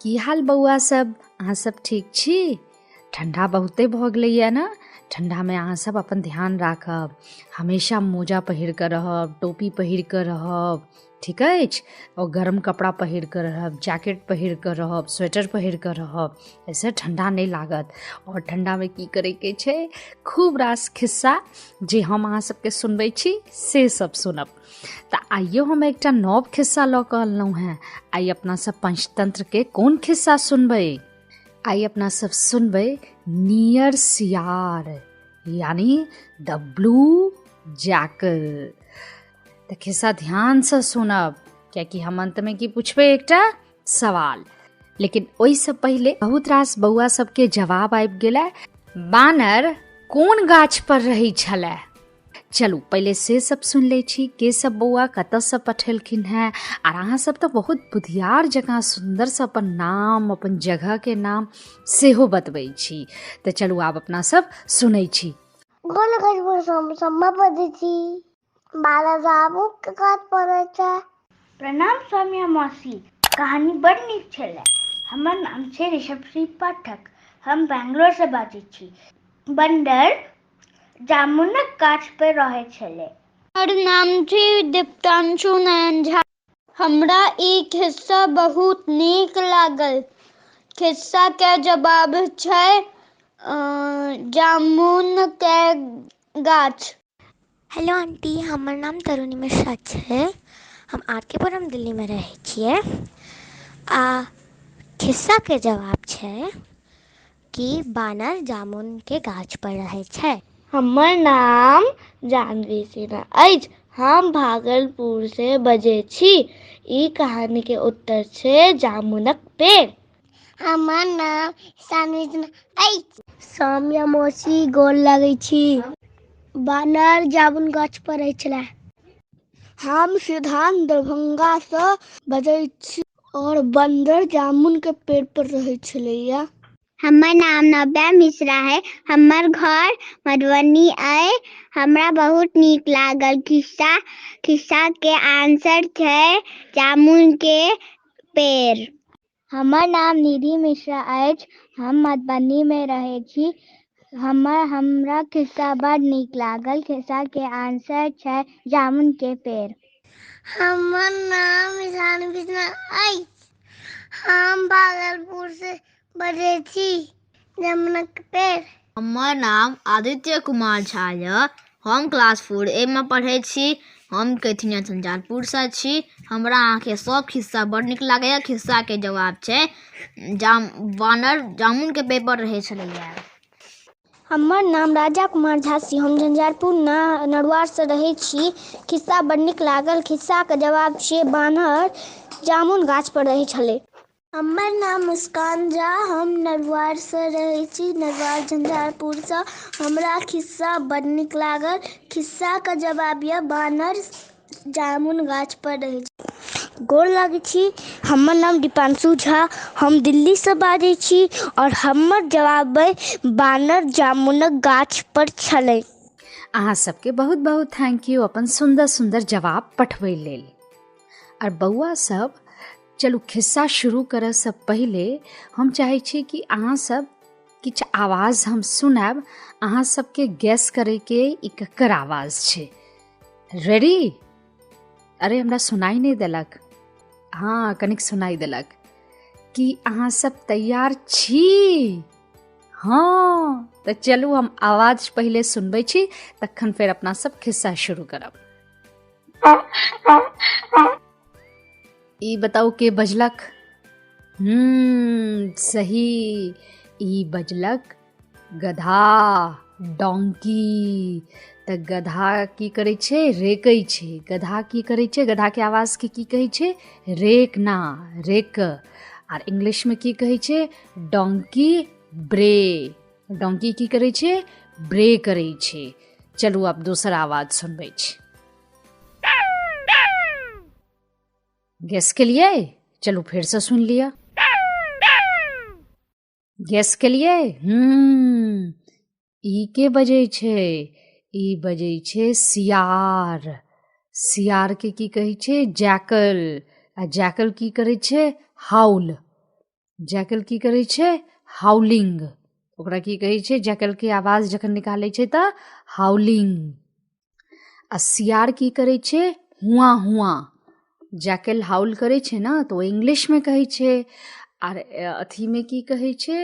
की हाल बौआ सब, अहाँ सब ठीक छी? ठंडा बहुते भऽ गेलैए ने। ठंडामे अहाँ सब अपन ध्यान राखब, हमेशा मोजा पहिर कऽ रहब, टोपी पहिर कऽ रहब, ठीक अछि? और गरम कपड़ा पहिर कऽ रहब, जैकेट पहिर कऽ रहब, स्वेटर पहिर कऽ रहब, ऐसे ठंडा नहीं लागत। और ठंडामे की करैके छै, खूब रास खिस्सा जे हम अहाँ सबके सुनबै छी से सब सुनब। तऽ आइयो हम एकटा नव खिस्सा लऽ कऽ अनलहुँ हैं। आइ अपना सब पंचतंत्र के कोन खिस्सा सुनबै? आइ अपना सब सुनबै नियर सियार, यानी द ब्लू जैकल। तऽ खिस्सा ध्यान से सुनब, कियाकि हम अंत में की पूछबै, एकटा सवाल। लेकिन ओहिसँ पहिले बहुत रास बौआ सबके जवाब आबि गेलै। बानर कोन गाछ पर रहै छलै? चलू पहले से सब सुन ले छी, के सब बौआ कतऽ से पठेलखिन हैं। और अहाँ सब तो बहुत बुधियार जकाँ सुंदर से अपन नाम, अपन जगह के नाम सेहो बतबै छी। तऽ चलू आब अपना सब सुनै छी। कोन गाछ पर सम्मा पड़ै छी? बारह जामुन के गाछ पड़ै छै। प्रणाम सौम्या मौसी, कहानी बड़ नीक छलै। हमर नाम छै ऋषभश्री पाठक, हम बैंगलोर से बाजै छी। बंदर जामुनक गाछ पर रहै छलै। हमर नाम छी दीप्तांशु नयन झा, हमरा ई खिस्सा बहुत नीक लागल। खिस्सा के जवाब छै जामुन के गाछ। हेलो आंटी, हमर नाम तरुणी मिश्रा छै, हम आर.के. पुरम दिल्ली में रहै छियै। खिस्सा के जवाब छै कि बानर जामुन के गाछ पर रहै छै। हमर नाम जानवी सिन्हा अछि, हम भागलपुर से बजै छी। ई कहानी के उत्तर छै जामुनक पेड़। हमर नाम जानवी सिन्हा अछि। सौम्या मौसी गोर लगै छी। बानर जामुन गाछ पर रहै छलै। हम सिद्धांत दरभंगा से बजै छी और बंदर जामुन के पेड़ पर रहै छलैया। हमर नाम नव्या मिश्रा है, हमर घर मधुबनी है। हमरा बहुत नीक लागल खिस्सा। खिस्सा के आंसर छै जामुन के पेड़। हमर नाम निधि मिश्रा अछि, हम मधुबनी में रहै छी। हमरा खिस्सा बड़ नीक लागल। खिस्सा के आंसर छै जामुन के पेड़। हमर नाम जानवी सिन्हा अछि, हम भागलपुर से बजै छी। जामुनक पेड़। हमर नाम आदित्य कुमार झा यऽ, हम क्लास 4A में पढ़ै छी। हम कैथिनिया झंझारपुर से छी। हमरा अहाँके सब खिस्सा बड़ नीक लागैया। खिस्सा के जवाब छै बानर जामुन के पेड़ पर रहै छलैया। हमर नाम राजा कुमार झा छी, हम झंझारपुर नरुआर से रहै छी। खिस्सा बड़ नीक लागल। खिस्सा के जवाब छै बानर जामुन गाछ पर रहै छलै। हमर नाम मुस्कान झा, हम नरुआर से रहै छी, नरुआर झंझारपुर से। हमरा खिस्सा बड़ नीक लागल। खिस्सा का जवाब यह बानर जामुन गाछ पर रहै छै। गोर लागै छी, हमर नाम दीपांशु झा, हम दिल्ली से बाजै छी और हमर जवाब बानर जामुनक गाछ पर छलै। अहाँ सबके बहुत बहुत थैंक यू अपन सुंदर सुंदर जवाब पठबै लेल। और बौआ सब, चलू खिस्सा शुरू करऽ से पहिले हम चाहै छी कि अहाँ सब किछु आवाज हम सुनाब, अहाँ सबके गैस करैके ई ककर आवाज छै। रेडी? अरे हमरा सुनाई नहीं देलक। हाँ, कनिक सुनाई देलक। कि अहाँ सब तैयार छी? हाँ, तो चलू हम आवाज पहले सुनबै छी, तखन फेर अपना सब खिस्सा शुरू करब। ई बताओ के बजलक? सही, ई बजलक गधा, डोंकी। तऽ गधा की करै छै? रेकै छै। गधा की करै छै? गधा के आवाज के की कहै छै? रेकना, रेक। और इंग्लिश में की कहै छै? डोंकी ब्रे। डोंकी की करै छै? ब्रे करै छै। चलू अब दोसर आवाज सुनबै छी। गेस के लिए? चलो फिर से सुन लिया। गेस के लिए? ई के बजै छै? ई बजै छै सियार। सियार के की कहै छै? जैकल। आ जैकल की करै छै? हाउल। जैकल की करै छै? हाउलिंग। ओकरा की कहै छै? जैकल के आवाज जखन निकालै छै तऽ हाउलिंग। आ सियार की करै छै? हुआ हुआ। जैकल हाउल करै छै ना तो इंग्लिश में कहै छै, और अथी में की कहै छै?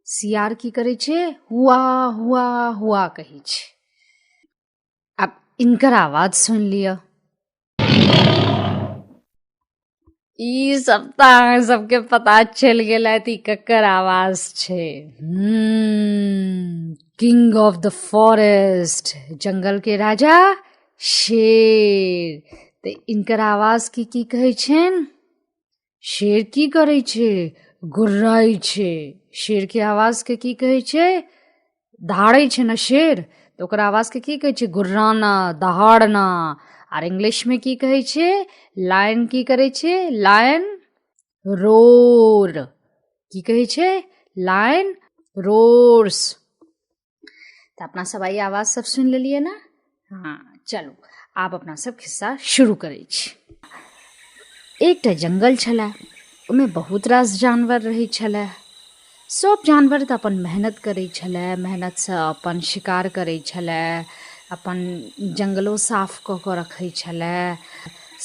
सियार की करै छै? हुआ हुआ हुआ कहै छै। अब इनकर आवाज सुन लिया। ई सब तऽ अहाँ सबके पता चल गेला ई ककर आवाज छै। किंग ऑफ द फॉरेस्ट, जंगल के राजा शेर। ते इनकर आवाज की कहै छेन? शेर की करै छै? गुर्राई छै। शेर के आवाज के की कहै छै? दहाड़ै छै ना शेर, तो ओकर आवाज के की कहै छै? गुर्राना, दहाड़ना। और इंग्लिश में की कहै छै? लायन की करै छै? लायन रोर। की कहै छै? Lion roars. तो अपना सब आई आवाज सब सुन लेलिए ना? हाँ, चलो आब अपना सब खिस्सा शुरू करै छी। एकटा जंगल छलै, ओमे बहुत रास जानवर रहै छलै। सब जानवर तऽ अपन मेहनत करै छलै, मेहनतसँ अपन शिकार करै छलै, अपन जंगलो साफ कऽ कऽ रखै छलै।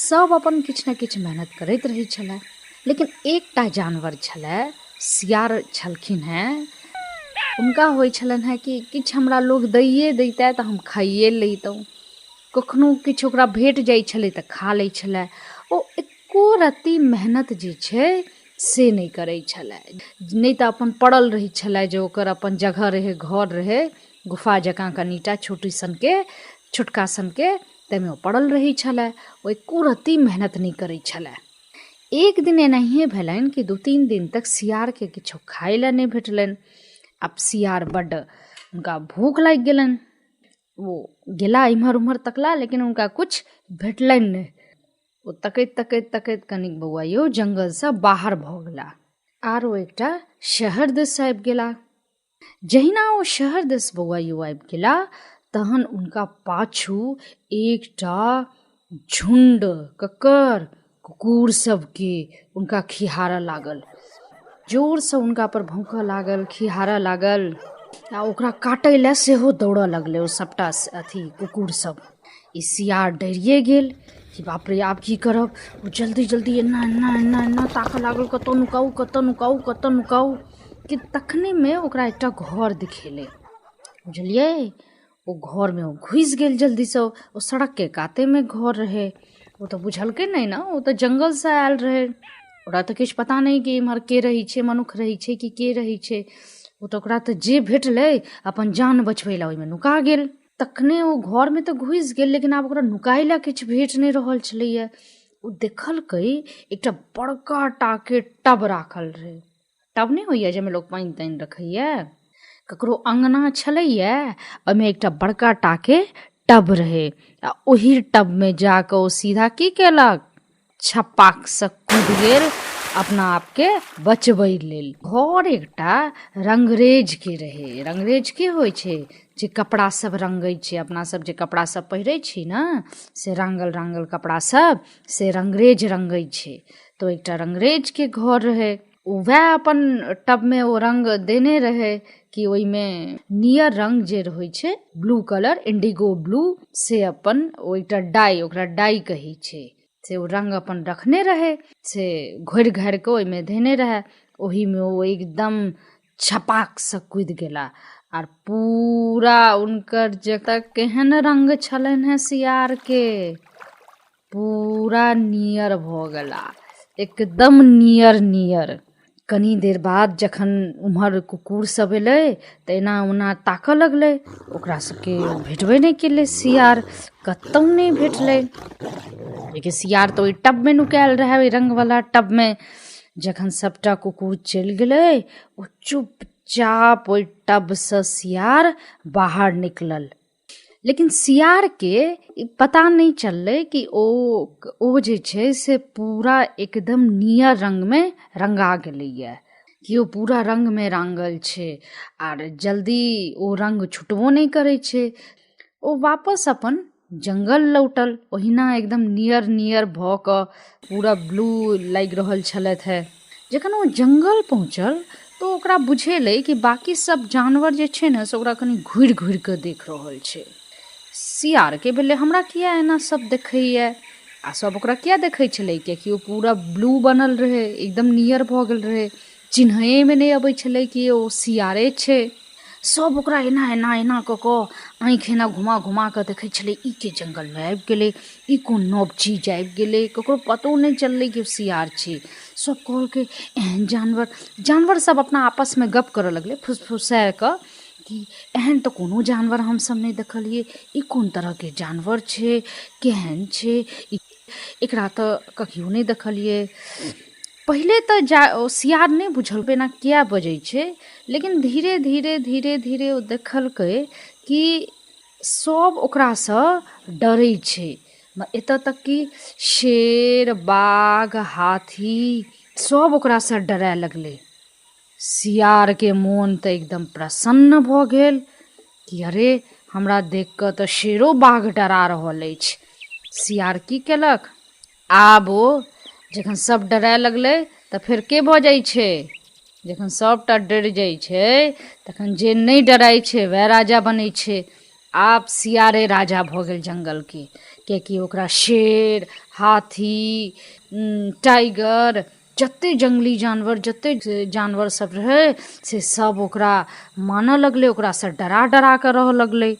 सब अपन किछु ने किछु मेहनत करैत रहै छलै। लेकिन एकटा जानवर छलै, सियार छलखिन हैं। हुनका होइ छलनि हैं कि किछु हमरा लोग दैए दैते तऽ हम खाइए लैतहुँ। कखनो किछु ओकरा भेट जाइ छलै तऽ खा लै छलै। ओ एको रत्ती मेहनत जे छै से नहीं करै छलै। नहीं तऽ अपन पड़ल रहै छलै, जे ओकर अपन जगह रहै, घर रहै, गुफा जकाँ कनिटा छोटी सनके, छोटका सनके, ताहिमे ओ पड़ल रहै छलै। ओ एको रत्ती मेहनत नहीं करै छलै। एक दिन एनाहिए भेलनि कि 2-3 दिन तक सियारके किछो खाय लए नहीं भेटलनि। अब सियार बड्ड हुनका भूख लागि गेलनि। वो गेला इम्हर उम्हर तकला, लेकिन हुनका कुछ भेटलनि नहीं। ओ तकैत तकैत तकैत कनिक बौआ यौ जंगलसँ बाहर भऽ गेला, आर ओ एकटा शहर दिस आबि गेला। जहिना ओ शहर दिस बौआ यौ आबि गेला, तहन उनका पाछू एकटा झुंड ककर कुकुर सबके उनका खिहारऽ लागल। जोरसँ उनका पर भौंकऽ लागल, खिहारऽ लागल, आ ओकरा काटै लए सेहो दौड़ऽ लगलै ओ सबटा अथी कुकुर सब। ई सियार डरिए गेल कि बाप रे आब की करब। ओ जल्दी जल्दी एना एना एना एना ताकऽ लागल, कतऽ नुकाऊ कतऽ नुकाऊ कतऽ नुकाऊ। कि तखने में ओकरा एकटा घर दिखेलै, बुझलियै। ओ घर में ओ घुसि गेल जल्दीसँ। ओ सड़क के काते में घर रहे। ओ तऽ बुझलकै नहीं ना, ओ तऽ जंगल से आयल रहे। ओकरा तऽ किछु पता नहीं कि इम्हर के रहै छै, मनुख रहै छै कि के रहै छै। ओ तऽ ओकरा तऽ जे भेटलै अपन जान बचबै लए ओहिमे नुका गेल। तखने ओ घर में तऽ घुसि गेल, लेकिन आब ओकरा नुकाय लए किछु भेट नहीं रहल छलैया। ओ देखलकै एकटा बड़का टाके टब राखल रहे। टब नहीं होइया जाहिमे लोग पानि तानि रखैया, ककरो अंगना छलैया, ओहिमे एकटा बड़का टाके टब रहे। आ ओही टब में जाकऽ ओ सीधा की केलक? छपाक से कूद गेल अपना आप के बचबै लेल। घर एकटा रंगरेज के रहे। रंगरेज के होइ छै? जे कपड़ा सब रंगै छै। अपना सब जे कपड़ा सब पहिरै छी ना, से रांगल रांगल कपड़ा सब से रंगरेज रंगै छै। तो एकटा रंगरेज के घर रहे। वह अपन टब में ओ रंग देने रहे कि ओहिमे नियर रंग जे रहै छै, ब्लू कलर, इंडिगो ब्लू, से अपन ओ एकटा डाई, ओकरा डाई कहै छै, से ओ रंग अपन रखने रहे, से घोरि घारि कऽ ओहिमे देने रहे। ओही में ओ एकदम छपाक से कूदि गेला। आर पूरा उनकर जतऽ केहन रंग छलनि हैं सियार के, पूरा नियर भऽ गेला, एकदम नियर नियर। कनी देर बाद जखन उम्हर कुकुर सब एलै तऽ एना ओना ताकऽ लगलै। ओकरा सबके भेटबे नहीं केलै सियार, कतौ नहीं भेटलै। लेकिन सियार तऽ ओहि टब में नुकायल रहे, ओहि रंगवाला टब में। जखन सबटा कुकुर चलि गेलै, ओ चुपचाप ओहि टब से सियार बाहर निकलल। लेकिन सियार के ई पता नहीं चललै कि ओ जे छै से पूरा एकदम नियर रंग में रंगा गेलैया, कि ओ पूरा रंग में रांगल छै, आर जल्दी ओ रंग छुटबो नहीं करै छै। ओ वापस अपन जंगल लौटल, ओहिना एकदम नियर नियर भऽ कऽ पूरा ब्लू लागि रहल छलथि है। जखन ओ जंगल पहुँचल तो ओकरा बुझेलै कि बाकी सब जानवर जे छै ने से ओकरा कनि घुरि घुरि कऽ देख रहल छै। सियारके भेलै हमरा किया एना सब देखैए, आ सब ओकरा किया देखै छलै, कियाकि ओ पूरा ब्लू बनल रहै, एकदम नियर भऽ गेल रहै, चिन्हैमे नहि अबै छलै कि ओ सियारे छै। सब ओकरा एना एना एना कऽ कऽ आँखि एना घुमा घुमा कऽ देखै छलै, ई के जंगलमे आबि गेलै, ई कोन नव चीज आबि गेलै, ककरो पतो नहि चललै कि ओ सियार छै। सब कहलकै एहन जानवर सब अपना आपसमे गप करऽ लगलै फुसफुसाए कऽ कि एहन तऽ कोनो जानवर हमसब नहि देखलिए, ई कोन तरहके जानवर छै, केहन छै, एकरा तऽ कहियो नहि देखलिए। पहिले तऽ सियार नहि बुझल एना किया बजै छै, लेकिन धीरे धीरे धीरे धीरे ओ देखलकै कि सब ओकरासँ डरै छै। एतऽ तक कि शेर, बाघ, हाथी सब ओकरासँ डराए लगलै। सियारके मोन तऽ एकदम प्रसन्न भऽ गेल कि अरे हमरा देख कऽ तऽ शेरो बाघ डरा रहल अछि। सियार की केलक, आब ओ जखन सब डराए लगलै तऽ फेर के भऽ जाइ छै, जखन सबटा डरि जाइ छै तखन जे नहि डराइ छै वएह राजा बनै छै। आब सियारे राजा भऽ गेल जंगलके, कियाकि ओकरा शेर, हाथी, टाइगर, जते जंगली जानवर जते जानवर सब रहै से सब ओकरा मानऽ लगलै, ओकरासँ डरा डरा कऽ रहऽ लगलै।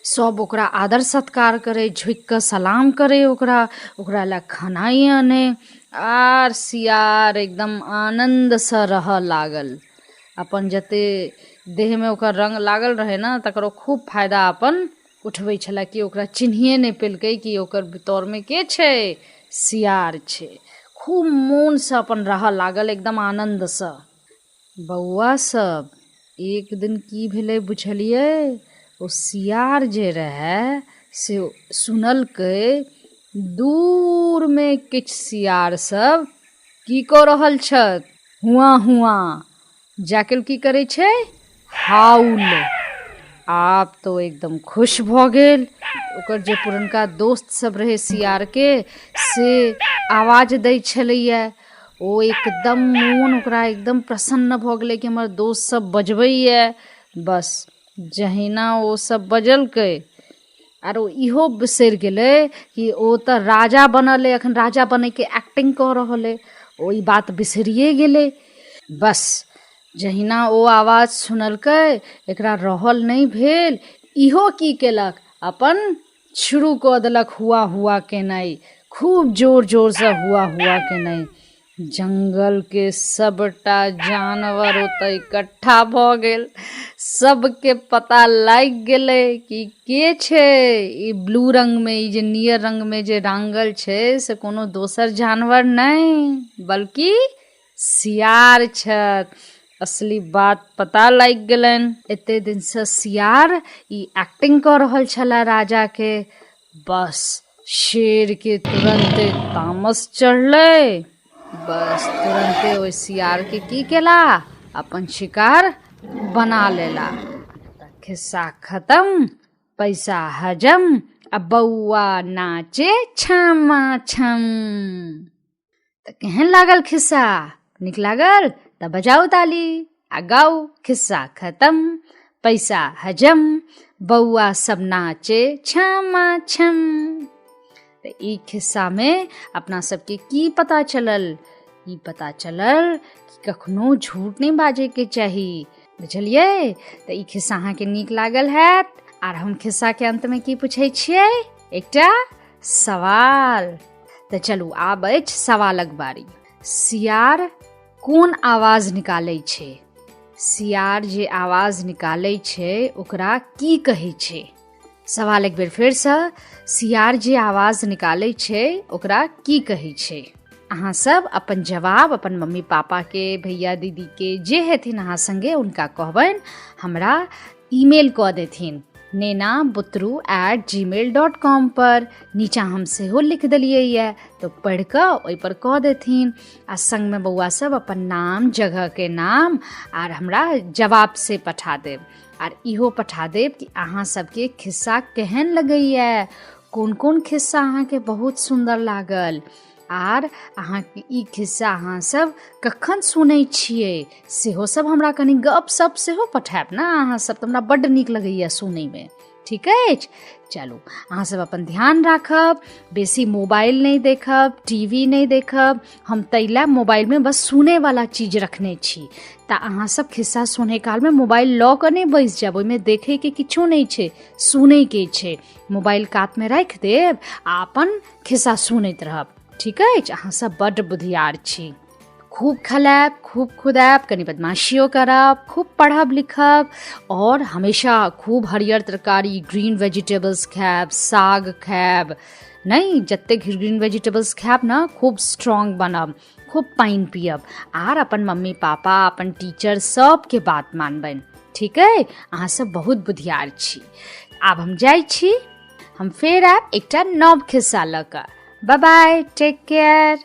सब ओकरा आदर सत्कार करे, झुकि कऽ सलाम करे, ओकरा लए खेनाइ आने, आर सियार एकदम आनन्दसँ रहऽ लागल। अपन जते देहमे ओकर रंग लागल रहे ने तकरो खूब फायदा अपन उठबै छलै कि ओकरा चिन्हिए नहि पेलकै कि ओकर तौरमे के छै, सियार छै। खूब मोनसँ अपन रहऽ लागल एकदम आनन्दसँ। बौआ सब एक दिन की भेलै बुझलियै, ओ सियार जे रहै से सुनलकै दूरमे किछु सियार सब की कऽ रहल छथि, हुआ हुआ जाके की करै छै, हाउल। आब तो एकदम खुश भऽ गेल। ओकर जे पुरनका दोस्त सब रहे सियारके से आवाज दै छलैए, ओ एकदम मोन ओकरा एकदम प्रसन्न भऽ गेलै कि हमर दोस्त सब बजबैए। बस जहिना ओ सब बजलकै आरो इहो बिसरि गेलै कि ओ तऽ राजा बनल है, अखन राजा बनैके एक्टिंग कऽ रहल है, ओ ई बात बिसरिए गेलै। बस जहिना ओ आवाज सुनलकै एकरा रहल नहीं भेल, इहो की केलक अपन शुरू कऽ देलक हुआ हुआ केनाइ, खूब जोर जोरसँ हुआ हुआ केनाइ। जंगल के सबटा जानवर ओतऽ इकट्ठा भऽ गेल, सबके पता लागि गेलै कि के छै ई ब्लू रंग में, ई जे नियर रंग में जे रांगल छै से कोनो दोसर जानवर नहीं बल्कि सियार छथि। असली बात पता लागि गेलनि। एते दिनसँ सियार ई एक्टिंग कऽ रहल छला राजा के। बस शेर के तुरंते तामस चढ़ले, बस तुरंते ओइ सियार के की केला, अपन शिकार बना लेला। खिस्सा खत्म, पैसा हजम, अब बौआ नाचे छमा छम। तो केहन लागल खिस्सा, निक लागल तऽ बजाऊ ताली आ गाऊ खिस्सा खत्म, पैसा हजम, बौआ सब नाचे छमा छम। तो ई खिस्सा में अपना सबके की पता चलल, ई पता चलल कि कखनो झूठ नहीं बाजे के चाही, बुझलिए। तो ई खिस्सा अहाँके नीक लागल हैत। आर हम खिस्सा के अंत में की पूछे छियै, एकटा सवाल। तो चलू आब अछि सवालक बारी। सियार कोन आवाज निकालै छै, सियार जे आवाज निकालै छै ओकरा की कहै छै। सवाल एक बेर फेरसँ, सियार जे आवाज निकालै छै ओकरा की कहै छै। अहाँ सब अपन जवाब अपन मम्मी पापा के, भैया दीदी के जे हेथिन अहाँ संगे उनका कहबनि, हमरा ईमेल कऽ देथिन nenabutru@gmail.com पर। नीचा हम सेहो लिख देलियै यऽ तो पढ़ि कऽ ओहिपर कऽ देथिन। आ संगमे बौआ सब अपन नाम, जगह के नाम आर हमरा जवाब से पठा देब। आर इहो पठा देब कि अहाँ सबके खिस्सा केहन लगैए, कोन कोन खिस्सा अहाँके बहुत सुंदर लागल। आर अहाँके ई खिस्सा अहाँ सब कखन सुनै छियै सेहो सब हमरा कनि गप सप सेहो पठायब ने अहाँ सब, तऽ हमरा बड्ड नीक लगैए सुनैमे। ठीक अछि, चलू अहाँ सब अपन ध्यान राखब, बेसी मोबाइल नहीं देखब, टीवी नहीं देखब। हम तैला मोबाइल में बस सुने वाला चीज रखने छी, ता अहाँ सब खिस्सा सुने काल में मोबाइल लऽ कऽ नहीं बैस जाब, ओहिमे देखे के किछो नहीं छै, सुने के छै। मोबाइल कात में राखि देब आ अपन खिस्सा सुनैत रहब। ठीक अछि, अहाँ सब बड्ड बुधियार छी। खूब खेलायब, खूब खुदायब, कनि बदमाशियो करब, खूब पढ़ब लिखब और हमेशा खूब हरियर तरकारी ग्रीन वेजिटेबल्स खायब, साग खायब। नहीं, जते ग्रीन वेजिटेबल्स खायब ना खूब स्ट्रॉन्ग बनब, खूब पानी पियब आर अपन मम्मी पापा अपन टीचर सबके बात मानबनि। ठीक है, अहाँ सब बहुत बुधियार छी। आब हम जाइ छी, हम फेर आयब एकटा नव खिस्सा लऽ कऽ। बाय बाय, टेक केयर।